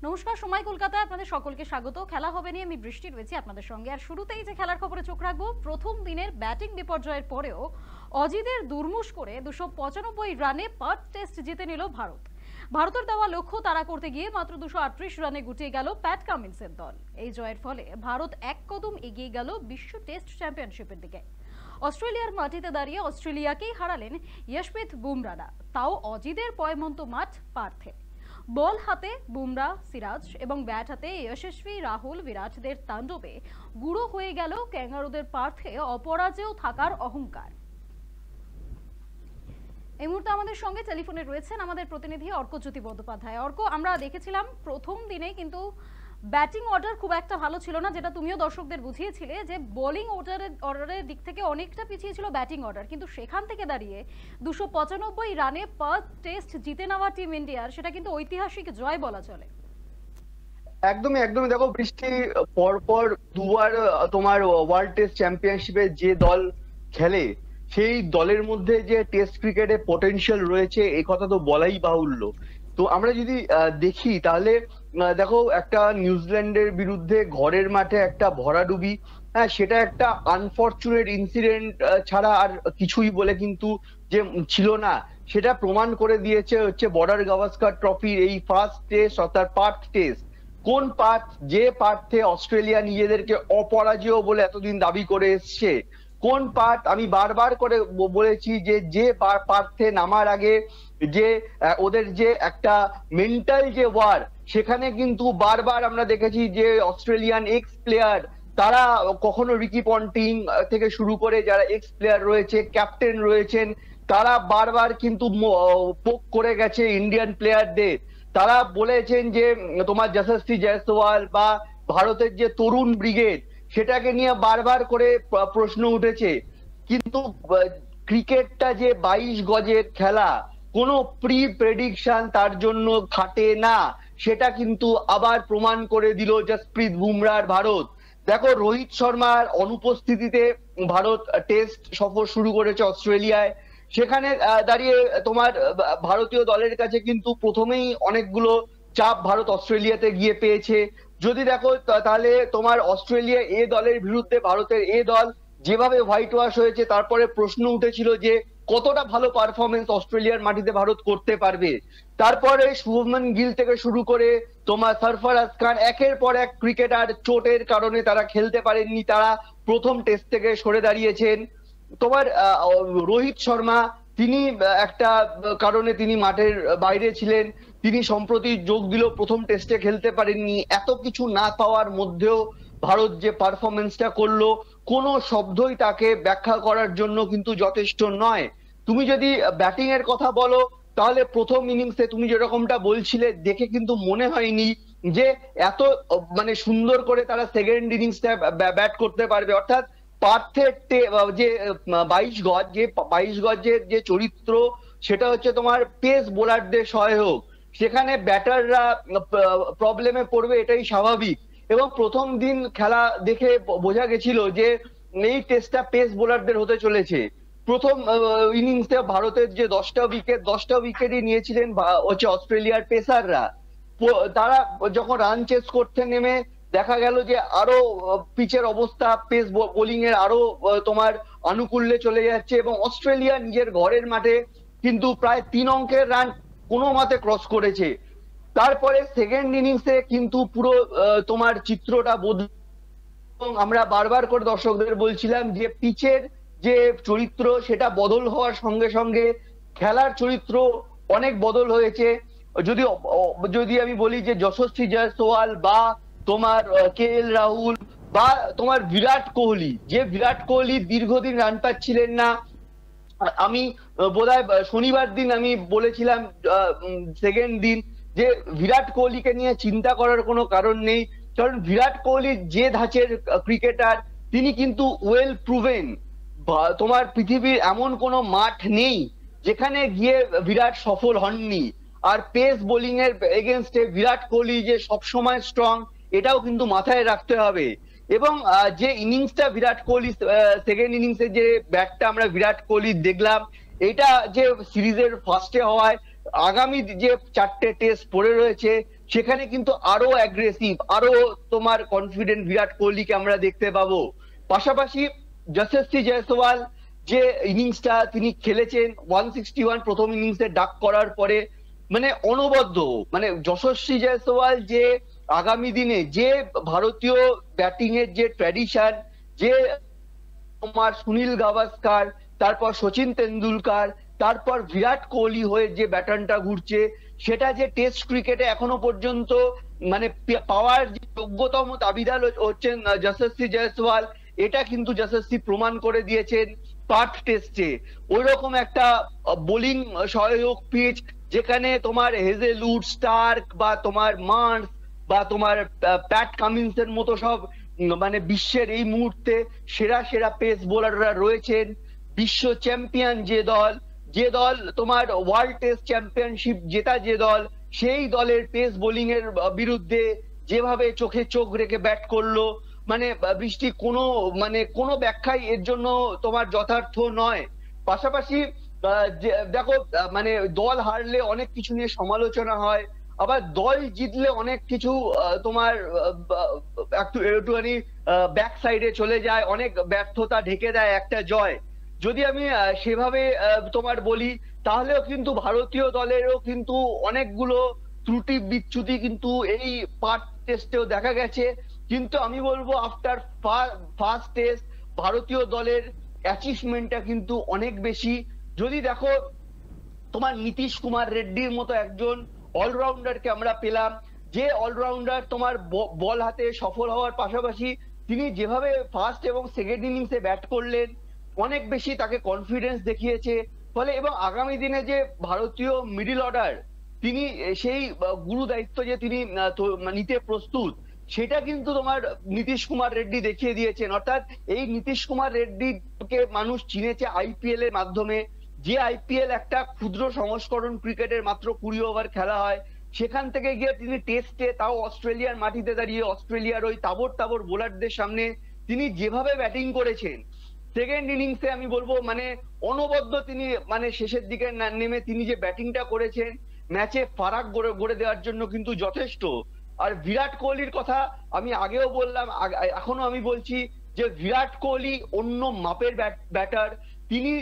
নমস্কার, সময় কলকাতায় আপনাদের সকলকে স্বাগত। খেলা হবে নিয়ে আমি বৃষ্টি রয়েছি আপনাদের সঙ্গে। আর শুরুতেই যে খেলার খবরে চোখ রাখবো, প্রথম দিনের ব্যাটিং বিপর্যয়ের পরেও অজিদের দুর্মুশ করে 295 রানে পার্থ টেস্ট জিতে নিল ভারত। ভারতের দেওয়া লক্ষ্য তাড়া করতে গিয়ে মাত্র 238 রানে গুটিয়ে গেল প্যাট কামিন্সের দল। এই জয়ের ফলে ভারত এক কদম এগিয়ে গেল বিশ্ব টেস্ট চ্যাম্পিয়নশিপের দিকে। অস্ট্রেলিয়ার মাটিতে দাঁড়িয়ে অস্ট্রেলিয়াকেই হারালেন যশপ্রীত বুমরারা, তাও অজিদের পয়মন্ত মাঠ পার্থে। বল হাতে বুমরা, সিরাজ এবং ব্যাট হাতে যশস্বী, রাহুল, বিরাটদের তাণ্ডবে গুঁড়ো হয়ে গেল ক্যাঙ্গারুদের পার্থে অপরাজেয় থাকার অহংকার। এই মুহূর্তে আমাদের সঙ্গে টেলিফোনে রয়েছেন আমাদের প্রতিনিধি অর্কজ্যোতি বন্দ্যোপাধ্যায়। অর্ক, আমরা দেখেছিলাম প্রথম দিনে কিন্তু ব্যাটিং অর্ডার খুব একটা ভালো ছিল না, যেটা তুমিও দর্শকদের বুঝিয়েছিলে যে বোলিং অর্ডারের দিক থেকে অনেকটা পিছিয়ে ছিল ব্যাটিং অর্ডার, কিন্তু সেখান থেকে দাঁড়িয়ে 295 রানে পার্থ টেস্ট জিতে নেওয়া টিম ইন্ডিয়ার, সেটা কিন্তু ঐতিহাসিক জয় বলা চলে। একদমই একদমই দেখো বৃষ্টি, পরপর দুবার তোমার ওয়ার্ল্ড টেস্ট চ্যাম্পিয়নশিপে যে দল খেলে সেই দলের মধ্যে যে টেস্ট ক্রিকেটে পটেনশিয়াল রয়েছে এই কথা তো বলাই বাহুল্য। তো আমরা যদি দেখি তাহলে দেখো একটা নিউজিল্যান্ডের বিরুদ্ধে ঘরের মাঠে একটা ভরাডুবি, হ্যাঁ সেটা একটা আনফরচুনেট ইনসিডেন্ট ছাড়া আর কিছুই বলে কিন্তু যে ছিল না, সেটা প্রমাণ করে দিয়েছে হচ্ছে বর্ডার গাভাস্কার ট্রফির এই ফার্স্ট টেস্ট অর্থাৎ পার্থ টেস্ট। কোন পার্থ? যে পার্থে অস্ট্রেলিয়া নিজেদেরকে অপরাজেয় বলে এতদিন দাবি করে এসছে। কোন পার্থ? আমি বারবার করে বলেছি যে পার্থে নামার আগে যে ওদের যে একটা মেন্টাল যে ওয়ার, সেখানে কিন্তু বারবার আমরা দেখেছি যে অস্ট্রেলিয়ান এক্স প্লেয়ার তারা কখনো রিকি পন্টিং থেকে শুরু করে যারা এক্স প্লেয়ার রয়েছে, ক্যাপ্টেন রয়েছেন, তারা বারবার কিন্তু পোক করে গেছে ইন্ডিয়ান প্লেয়ারদের। তারা বলেছেন যে তোমার যশস্বী জয়সওয়াল বা ভারতের যে তরুণ ব্রিগেড, সেটাকে নিয়ে বারবার করে প্রশ্ন উঠেছে। কিন্তু ক্রিকেটটা যে 22 গজের খেলা, কোনো প্রি প্রেডিকশন তার জন্য খাটে না, সেটা কিন্তু আবার প্রমাণ করে দিল যশপ্রীত বুমরার ভারত। দেখো রোহিত শর্মার অনুপস্থিতিতে ভারত টেস্ট সফর শুরু করেছে অস্ট্রেলিয়ায়। সেখানে দাঁড়িয়ে তোমার ভারতীয় দলের কাছে কিন্তু প্রথমেই অনেকগুলো চাপ ভারত অস্ট্রেলিয়াতে গিয়ে পেয়েছে। যদি দেখো তাহলে তোমার অস্ট্রেলিয়া এ দলের বিরুদ্ধে ভারতের এ দল যেভাবে হোয়াইট ওয়াশ হয়েছে, তারপরে প্রশ্ন উঠেছিল যে কতটা ভালো পারফরমেন্স অস্ট্রেলিয়ার মাটিতে ভারত করতে পারবে। তারপরে শুভমন গিল থেকে শুরু করে তোমার সরফরাজ খান একের পর এক ক্রিকেটার চোটের কারণে তারা খেলতে পারেননি, তারা প্রথম টেস্ট থেকে সরে দাঁড়িয়েছেন। তোমার রোহিত শর্মা, তিনি একটা কারণে তিনি মাঠের বাইরে ছিলেন, তিনি সম্প্রতি যোগ দিল, প্রথম টেস্টে খেলতে পারেননি। এত কিছু না পাওয়ার মধ্যেও ভারত যে পারফরমেন্সটা করলো, কোনো শব্দই তাকে ব্যাখ্যা করার জন্য কিন্তু যথেষ্ট নয়। তুমি যদি ব্যাটিং এর কথা বলো তাহলে প্রথম ইনিংসে তুমি যেরকমটা বলছিলে দেখে কিন্তু মনে হয়নি যে এত মানে সুন্দর করে তারা সেকেন্ড ইনিংসটা ব্যাট করতে পারবে। অর্থাৎ পার্থের যে 22 গজ, যে 22 গজের যে চরিত্র, সেটা হচ্ছে তোমার পেস বোলারদের সহায়ক, সেখানে ব্যাটাররা প্রবলেমে পড়বে এটাই স্বাভাবিক। এবং প্রথম দিন খেলা দেখে বোঝা গেছিল যে এই টেস্টটা পেস বোলারদের হতে চলেছে। প্রথম ইনিংসে ভারতের যে 10টা উইকেটই নিয়েছিলেন হচ্ছে অস্ট্রেলিয়ার পেসাররা। তারা যখন রান চেস করতে নেমে দেখা গেল যে আরো পিচের অবস্থা পেস বোলিং এর আরো তোমার আনুকূল্যে চলে যাচ্ছে, এবং অস্ট্রেলিয়া নিজের ঘরের মাঠে কিন্তু প্রায় 3 অঙ্কের রান কোনো মতে ক্রস করেছে। তারপরে সেকেন্ড ইনিংসে কিন্তু পুরো তোমার চিত্রটা বদলে। আমরা বারবার করে দর্শকদের বলছিলাম যে পিচের যে চরিত্র সেটা বদল হওয়ার সঙ্গে সঙ্গে খেলার চরিত্র অনেক বদল হয়েছে। যদি যদি আমি বলি যে যশস্বী জয়সওয়াল বা তোমার KL রাহুল বা তোমার বিরাট কোহলি, যে বিরাট কোহলি দীর্ঘদিন রান পাচ্ছিলেন না। আমি বোধহয় শনিবার দিন আমি বলেছিলাম সেকেন্ড দিন যে বিরাট কোহলিকে নিয়ে চিন্তা করার কোনো কারণ নেই, কারণ বিরাট কোহলি যে ধাঁচের ক্রিকেটার তিনি কিন্তু ওয়েল প্রুভেন। তোমার পৃথিবীর এমন কোনো মাঠ নেই যেখানে গিয়ে বিরাট সফল হননি। আর পেস বোলিং এর এগেনস্টে বিরাট কোহলি যে সবসময় স্ট্রং, এটাও কিন্তু মাথায় রাখতে হবে। এবং যে ইনিংসটা বিরাট কোহলি সেকেন্ড ইনিংসে যে ব্যাটটা আমরা বিরাট কোহলি দেখলাম, এটা যে সিরিজের ফার্স্টে হওয়ায় আগামী যে 4টে টেস্ট পড়ে রয়েছে সেখানে কিন্তু আরো অ্যাগ্রেসিভ, আরো তোমার কনফিডেন্ট বিরাট কোহলিকে আমরা দেখতে পাবো। পাশাপাশি যশস্বী জয়সওয়াল যে ইনিংসটা তিনি খেলেছেন 161 প্রথম ইনিংসে ডাক করার পরে, মানে অনবদ্য, মানে যশস্বী জয়সওয়াল যে আগামী দিনে যে ভারতীয় ব্যাটিং এর যে ট্র্যাডিশন, যে তোমার সুনীল গাভাস্কার, তারপর সচিন তেন্ডুলকার, তারপর বিরাট কোহলি হয়ে যে ব্যাটনটা ঘুরছে, সেটা যে টেস্ট ক্রিকেটে এখনো পর্যন্ত মানে পাওয়ার যে যোগ্যতম দাবিদার হচ্ছেন যশস্বী জয়সওয়াল, এটা কিন্তু যশস্বী প্রমাণ করে দিয়েছেন পার্থ টেস্টে। ওই রকম একটা বোলিং সহায়ক পিচ, যেখানে তোমার হেজেলউড, স্টার্ক বা তোমার মার্স বা তোমার প্যাট কামিন্সের মতো সব মানে বিশ্বের এই মুহূর্তে সেরা সেরা পেস বোলাররা রয়েছেন। বিশ্ব চ্যাম্পিয়ন যে দল তোমার ওয়ার্ল্ড টেস্ট চ্যাম্পিয়নশিপ জেতা যে দল, সেই দলের পেস বোলিং এর বিরুদ্ধে যেভাবে চোখে চোখ রেখে ব্যাট করলো, মানে বৃষ্টি কোনো ব্যাখ্যাই এর জন্য তোমার যথার্থ নয়। পাশাপাশি দেখো মানে দল হারলে অনেক কিছু নিয়ে সমালোচনা হয়, আবার দল জিতলে অনেক কিছু তোমার একটুখানি ব্যাক সাইডে চলে যায়, অনেক ব্যর্থতা ঢেকে দেয় একটা জয়। যদি আমি সেভাবে তোমার বলি, তাহলেও কিন্তু ভারতীয় দলেরও কিন্তু অনেকগুলো ত্রুটি বিচ্যুতি কিন্তু এই পার্ট টেস্টেও দেখা গেছে। কিন্তু আমি বলবো আফটার ফার্স্ট টেস্ট ভারতীয় দলের অ্যাচিভমেন্টটা কিন্তু অনেক বেশি। যদি দেখো তোমার নীতিশ কুমার রেড্ডির মতো একজন অলরাউন্ডারকে আমরা পেলাম, যে অলরাউন্ডার তোমার বল হাতে সফল হওয়ার পাশাপাশি তিনি যেভাবে ফার্স্ট এবং সেকেন্ড ইনিংসে ব্যাট করলেন, অনেক বেশি তাকে কনফিডেন্স দেখিয়েছে। ফলে এবং আগামী দিনে যে ভারতীয় মিডল অর্ডার তিনি সেই গুরু দায়িত্ব যে তিনি নিতে প্রস্তুত, সেটা কিন্তু তোমার নীতিশ কুমার রেড্ডি দেখিয়ে দিয়েছেন। অর্থাৎ এই নীতিশ কুমার রেড্ডিকে মানুষ চিনেছে আইপিএল এর মাধ্যমে, যে আইপিএল একটা ক্ষুদ্র সংস্করণ ক্রিকেটের, মাত্র 20 ওভার খেলা হয়, সেখান থেকে গিয়ে তিনি টেস্টে, তাও অস্ট্রেলিয়ার মাটিতে দাঁড়িয়ে অস্ট্রেলিয়ার ওই তাবড় তাবড় বোলারদের সামনে তিনি যেভাবে ব্যাটিং করেছেন, সেকেন্ড ইনিংসে আমি বলবো মানে অনবদ্য তিনি, মানে শেষের দিকে নেমে তিনি যে ব্যাটিংটা করেছেন, ম্যাচে ফারাক গড়ে দেওয়ার জন্য কিন্তু যথেষ্ট। আর বিরাট কোহলির কথা আমি আগেও বললাম, এখনো আমি বলছি যে বিরাট কোহলি অন্য মাপের ব্যাটার। তিনি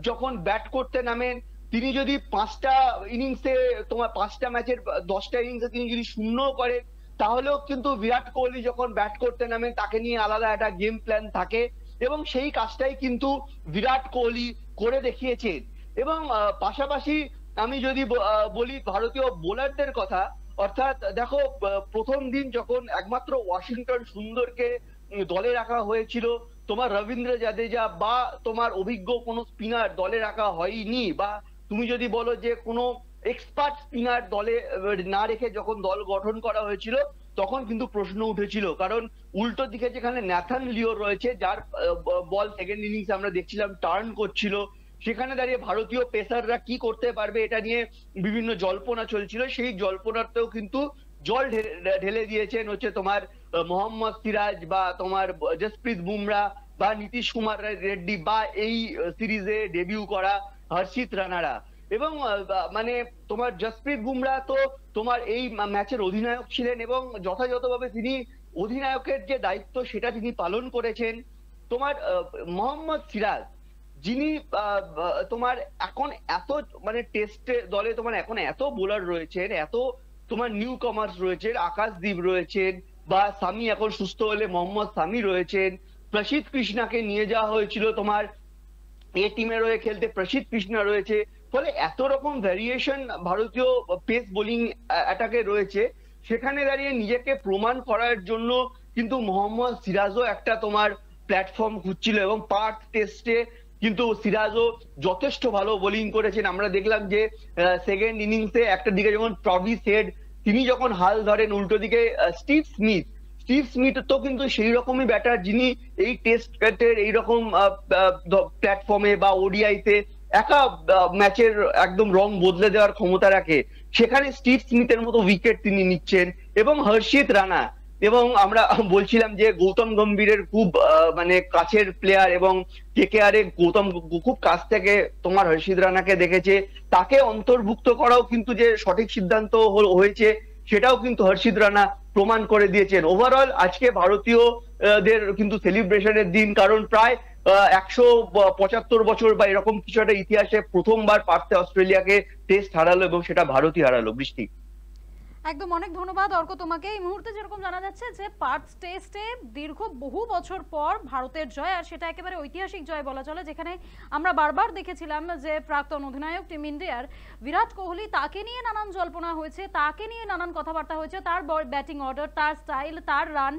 যখন ব্যাট করতে নামেন, তিনি যদি 5টা ইনিংসে তোমার 5টা ম্যাচের 10টা ইনিংসে তিনি যদি শূন্য করেন, তাহলেও কিন্তু বিরাট কোহলি যখন ব্যাট করতে নামেন তাকে নিয়ে আলাদা একটা গেম প্ল্যান থাকে, এবং সেই কাজটাই কিন্তু বিরাট কোহলি করে দেখিয়েছেন। এবং পাশাপাশি আমি যদি বলি ভারতীয় বোলারদের কথা, অর্থাৎ দেখো প্রথম দিন যখন একমাত্র ওয়াশিংটন সুন্দরকে দলে রাখা হয়েছিল, তোমার রবীন্দ্র জাদেজা বা তোমার অভিজ্ঞ কোনো স্পিনার দলে রাখা হয়নি, বা তুমি যদি বলো যে কোনো এক্সপার্ট স্পিনার দলে না রেখে যখন দল গঠন করা হয়েছিল, তখন কিন্তু প্রশ্ন উঠেছিল। কারণ উল্টো দিকে যেখানে ন্যাথান লিও রয়েছে, যার বল সেকেন্ড ইনিংসে আমরা দেখছিলাম টার্ন করছিল, সেখানে দাঁড়িয়ে ভারতীয় পেসাররা কি করতে পারবে এটা নিয়ে বিভিন্ন জল্পনা চলছিল। সেই জল্পনাতেও কিন্তু জল ঢেলে দিয়েছেন হচ্ছে তোমার মোহাম্মদ সিরাজ বা তোমার জসপ্রীত বুমরা বা নীতিশ কুমার রেড্ডি বা এই সিরিজে ডেবিউ করা হর্ষিত রানারা। এবং মানে তোমার জসপ্রীত বুমরা তো তোমার এই ম্যাচের অধিনায়ক ছিলেন, এবং যথাযথভাবে তিনি অধিনায়কের যে দায়িত্ব সেটা তিনি পালন করেছেন। তোমার মোহাম্মদ সিরাজ, যিনি তোমার এখন এত মানে টেস্টে দলে তোমার এখন এত বোলার রয়েছেন, এত তোমার নিউ কমার্স রয়েছেন, আকাশদীপ রয়েছেন, বা সামি এখন সুস্থ হলে মোহাম্মদ সামি রয়েছেন, প্রসিদ্ধ কৃষ্ণাকে নিয়ে যাওয়া হয়েছিল তোমার এ টিমের হয়ে খেলতে, প্রসিদ্ধ কৃষ্ণা রয়েছে। ফলে এত রকম ভ্যারিয়েশন ভারতীয় পেস বোলিং অ্যাটাকে রয়েছে, সেখানে দাঁড়িয়ে নিজেকে প্রমাণ করার জন্য কিন্তু মোহাম্মদ সিরাজও একটা তোমার প্ল্যাটফর্ম খুঁজছিল, এবং পার্থ টেস্টে কিন্তু সিরাজও যথেষ্ট ভালো বোলিং করেছেন। আমরা দেখলাম যে সেকেন্ড ইনিংসে একটা দিকে যখন ট্রভিস হেড তিনি যখন হাল ধরেন, উল্টো দিকে স্টিভ স্মিথ তো কিন্তু সেই রকমই ব্যাটার, যিনি এই টেস্টের এইরকম প্ল্যাটফর্মে বা ওডিআইতে একা ম্যাচের একদম রং বদলে দেওয়ার ক্ষমতা রাখে। সেখানে স্টিভ স্মিথের মতো উইকেট তিনি নিচ্ছেন, এবং হর্ষিত রানা, এবং আমরা বলছিলাম যে গৌতম গম্ভীরের খুব মানে কাছের প্লেয়ার, এবং কেকেআর এ গৌতম খুব কাছ থেকে তোমার হর্ষিত রানাকে দেখেছে, তাকে অন্তর্ভুক্ত করাও কিন্তু যে সঠিক সিদ্ধান্ত হয়েছে সেটাও কিন্তু হর্ষিত রানা প্রমাণ করে দিয়েছেন। ওভারঅল আজকে ভারতীয়দের কিন্তু সেলিব্রেশনের দিন, কারণ প্রায় 175 বছর বা এরকম কিছু একটা ইতিহাসে প্রথমবার পার্থে অস্ট্রেলিয়াকে টেস্ট হারালো এবং সেটা ভারতই হারালো। বৃষ্টি, একদম অনেক ধন্যবাদ অর্ক তোমাকে। এই মুহূর্তে যেরকম জানা যাচ্ছে যে পার্থ টেস্টে দীর্ঘ বহু বছর পর ভারতের জয়, আর সেটা একেবারে ঐতিহাসিক জয় বলা চলে, যেখানে আমরা বারবার দেখেছিলাম যে প্রাক্তন অধিনায়ক টিম ইন্ডিয়ার বিরাট কোহলি, তাকে নিয়ে নানান জল্পনা হয়েছে, তাকে নিয়ে নানান কথাবার্তা হয়েছে, তার ব্যাটিং অর্ডার, তার স্টাইল, তার রান,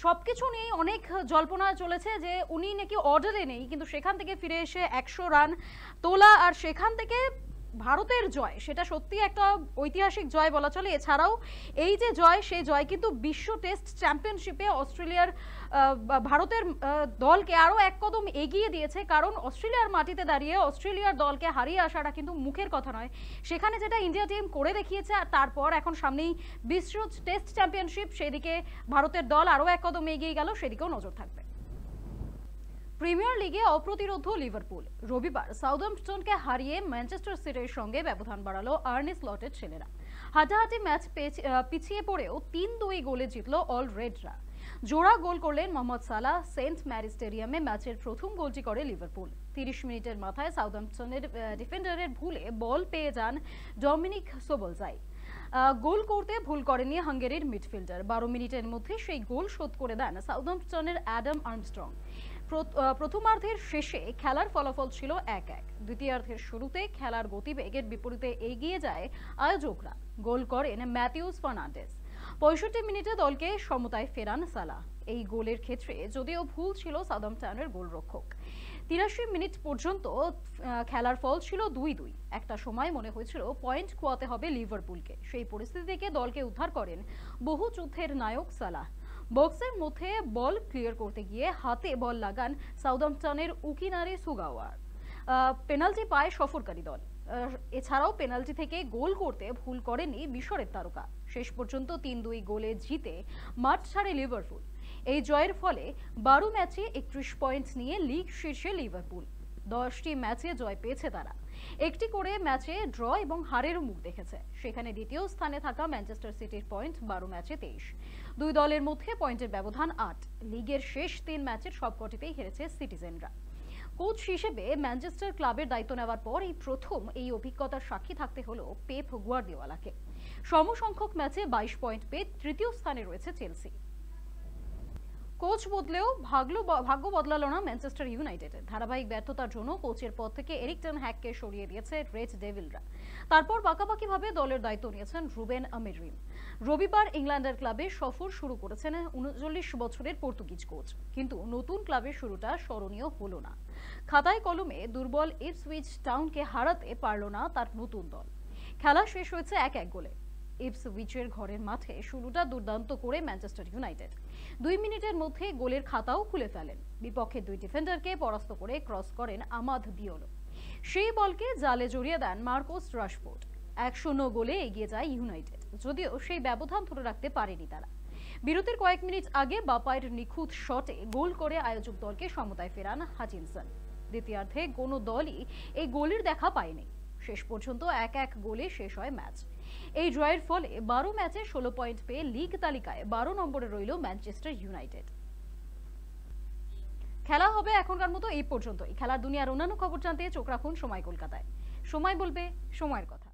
সবকিছু নিয়ে অনেক জল্পনা চলেছে যে উনি নাকি অর্ডারে নেই, কিন্তু সেখান থেকে ফিরে এসে 100 রান তোলা আর সেখান থেকে ভারতের জয়, সেটা সত্যি একটা ঐতিহাসিক জয় বলা চলে। এছাড়াও এই যে জয়, সেই জয় কিন্তু বিশ্ব টেস্ট চ্যাম্পিয়নশিপে অস্ট্রেলিয়ার ভারতের দলকে আরো এক কদম এগিয়ে দিয়েছে, কারণ অস্ট্রেলিয়ার মাটিতে দাঁড়িয়ে অস্ট্রেলিয়ার দলকে হারিয়ে আসাটা কিন্তু মুখের কথা নয়। সেখানে যেটা ইন্ডিয়া টিম করে দেখিয়েছে, আর তারপর এখন সামনেই বিশ্ব টেস্ট চ্যাম্পিয়নশিপ, সেদিকে ভারতের দল আরো এক কদম এগিয়ে গেল, সেদিকেও নজর থাকবে। প্রিমিয়ার লিগে অপ্রতিরোধ্য লিভারপুল রবিবার সাউদাম্পটনকে হারিয়ে ম্যানচেস্টার সিটির সঙ্গে ব্যবধান বাড়ালো আর্নে স্লটের ছেলেরা। হাড্ডাহাড্ডি ম্যাচ পিছিয়ে পড়েও 3-2 গোলে জিতল অল রেডরা। জোড়া গোল করলেন মোহাম্মদ সালাহ। সেন্ট ম্যারি স্টেডিয়ামে ম্যাচের প্রথম গোলটি করে লিভারপুল। 30 মিনিটের মাথায় সাউদাম্পটনের ডিফেন্ডারের ভুলে বল পেয়ে যান ডমিনিক সোবোলজাই। গোল করতে ভুল করেনি হাঙ্গেরির মিডফিল্ডার। 12 মিনিটের মধ্যে সেই গোল শোধ করে দেন সাউদাম্পটনের অ্যাডাম আর্মস্ট্রং। প্রথমার্ধের শেষে খেলার ফলাফল ছিল 1-1। দ্বিতীয়ার্ধের শুরুতে খেলার গতিবেগের বিপরীতে এগিয়ে যায় আয়োজকরা। গোল করেন ম্যাথিউস ফার্নান্ডেস। 65 মিনিটে দলকে সমতায় ফেরান সালাহ। এই গোলের ক্ষেত্রে যদিও ভুল ছিল সাউদাম্পটনের গোলরক্ষক। 83 মিনিট পর্যন্ত খেলার ফল ছিল 2-2। একটা সময় মনে হয়েছিল পয়েন্ট খোয়াতে হবে লিভারপুলকে। সেই পরিস্থিতি থেকে দলকে উদ্ধার করেন বহু যুদ্ধের নায়ক সালাহ। বক্সের মধ্যে বল ক্লিয়ার করতে গিয়ে হাতে বল লাগান সাউদাম্পটনের উকিনারে সুগাওয়ার। পেনাল্টি পায় সফরকারী দল। এছাড়াও পেনাল্টি থেকে গোল করতে ভুল করেনি মিশরের তারকা। শেষ পর্যন্ত 3-2 গোলে জিতে মাঠ ছাড়ে লিভারপুল। এই জয়ের ফলে 12 ম্যাচে 31 পয়েন্ট নিয়ে লিগ শীর্ষে লিভারপুল। 10টি ম্যাচে জয় পেয়েছে তারা। একটি করে ম্যাচে ড্র এবং হারেরও মুখ দেখেছে। সেখানে দ্বিতীয় স্থানে থাকা ম্যানচেস্টার সিটির পয়েন্ট 12 ম্যাচে 23। দুই দলের মধ্যে পয়েন্টের ব্যবধান 8। লিগের শেষ 3 ম্যাচের সবকটিতেই হেরেছে সিটিজেনরা। কোচ হিসেবে ম্যানচেস্টার ক্লাবের দায়িত্ব নেওয়ার পর এই প্রথম এই অভিজ্ঞতার সাক্ষী থাকতে হলো পেপ গুয়ার্দিওলাকে। সমসংখ্যক ম্যাচে 22 পয়েন্ট পেয়ে তৃতীয় স্থানে রয়েছে চেলসি। কোচ বদলেও ভাগ্য বদলালো না ম্যানচেস্টার ইউনাইটেডের। ধারাবাহিক ব্যর্থতার জন্য কোচের পদ থেকে এরিক টেন হ্যাগকে সরিয়ে দিয়েছে রেড ডেভিলরা। তারপর পাকাপাকিভাবে দলের দায়িত্ব নিয়েছেন রুবেন আমিরিম। রবিবার ইংল্যান্ডের ক্লাবে সফর শুরু করেছেন 39 বছরের পর্তুগিজ কোচ, কিন্তু নতুন ক্লাবের শুরুটা স্মরণীয় হলো না। খাতায় কলমে দুর্বল ইপসউইচ টাউনকে হারাতে পারল না তার নতুন দল। খেলা শেষ হয়েছে 1-1 গোলে। ইপসউইচের ঘরের মাঠে শুরুটা দুর্দান্ত করে ম্যানচেস্টার ইউনাইটেড 2 মিনিটের মধ্যে গোলের খাতাও খুলে ফেলেন। বিপক্ষের 2 ডিফেন্ডারকে পরাস্ত করে ক্রস করেন আমাদ দিওলো। সেই বলকে জালে জড়িয়ে দেন মার্কোস রাশফোর্ড। 1-0 গোলে এগিয়ে যায় ইউনাইটেড, যদিও সেই ব্যবধান ধরে রাখতে পারেনি তারা। বিরতির কয়েক মিনিট আগে বাপায়ের নিখুঁত শটে গোল করে আয়োজক দলকে সমতায় ফেরান হাচিনসন। দ্বিতীয়ার্ধে কোনো দলই এই গোলের দেখা পায়নি। শেষ পর্যন্ত 1-1 গোলে শেষ হয় ম্যাচ। এই ড্রয়ের ফলে 12 ম্যাচে 16 পয়েন্ট পেয়ে লিগ তালিকায় 12 নম্বরে রইল ম্যানচেস্টার ইউনাইটেড। খেলা হবে এখনকার মতো এই পর্যন্তই। খেলার দুনিয়ার অন্যান্য খবর জানতে চোখ রাখুন সময় কলকাতায়। সময় বলবে সময়ের কথা।